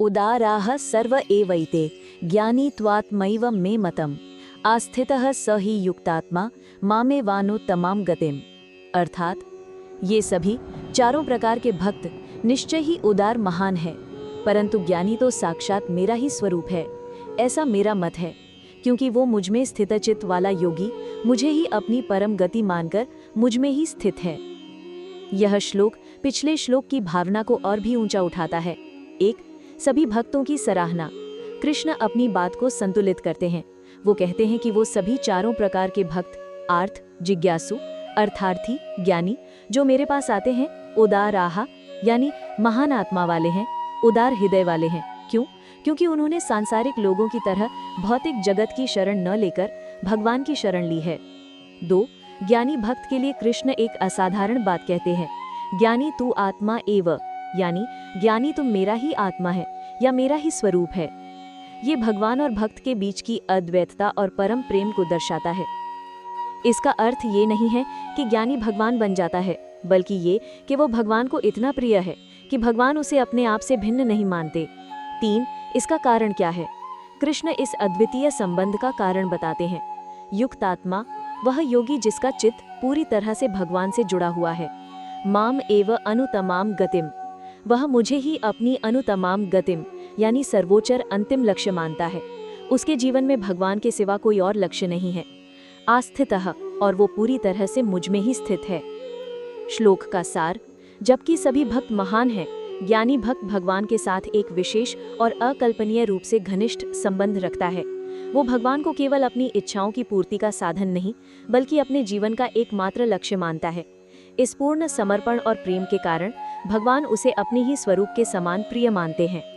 उदाराः सर्व एवैते ज्ञानी त्वात्मैव मे मतम् आस्थितः स ही युक्तात्मा मामेवानुत्तमां गतिम्। अर्थात ये सभी चारों प्रकार के भक्त निश्चय ही उदार महान है, परंतु ज्ञानी तो साक्षात मेरा ही स्वरूप है, ऐसा मेरा मत है, क्योंकि वो मुझ में स्थितचित्त वाला योगी मुझे ही अपनी परम गति मानकर मुझ में ही स्थित है। यह श्लोक पिछले श्लोक की भावना को और भी ऊंचा उठाता है। एक, सभी भक्तों की सराहना। कृष्ण अपनी बात को संतुलित करते हैं। वो कहते हैं कि वो सभी चारों प्रकार के भक्त, आर्थ, जिज्ञासु, अर्थार्थी, ज्ञानी, जो मेरे पास आते हैं, उदाराः यानी महान आत्मा वाले हैं, उदार हृदय वाले हैं। क्यों? क्योंकि उन्होंने सांसारिक लोगों की तरह भौतिक जगत की शरण न लेकर भगवान की शरण ली है। 2, ज्ञानी भक्त के लिए कृष्ण एक असाधारण बात कहते हैं, ज्ञानी तू आत्मा एव, यानी ज्ञानी तुम मेरा ही आत्मा है या मेरा ही स्वरूप है। ये भगवान और भक्त के बीच की अद्वैतता और परम प्रेम को दर्शाता है। इसका अर्थ ये नहीं है कि ज्ञानी भगवान बन जाता है, बल्कि ये कि वो भगवान को इतना प्रिय है कि भगवान उसे अपने आप से भिन्न नहीं मानते। 3, इसका कारण क्या है? कृष्ण इस अद्वितीय संबंध का कारण बताते हैं। युक्त आत्मा वह योगी जिसका चित्त पूरी तरह से भगवान से जुड़ा हुआ है। माम एव अनुतमाम गतिम, वह मुझे ही अपनी अनुतमाम गतिम यानी सर्वोच्च अंतिम लक्ष्य मानता है। उसके जीवन में भगवान के सिवा कोई और लक्ष्य नहीं है। आस्थितः, और वो पूरी तरह से मुझ में ही स्थित है। श्लोक का सार, जबकि सभी भक्त महान हैं, ज्ञानी भक्त भगवान के साथ एक विशेष और अकल्पनीय रूप से घनिष्ठ संबंध रखता है। वो भगवान को केवल अपनी इच्छाओं की पूर्ति का साधन नहीं, बल्कि अपने जीवन का एकमात्र लक्ष्य मानता है। इस पूर्ण समर्पण और प्रेम के कारण भगवान उसे अपने ही स्वरूप के समान प्रिय मानते हैं।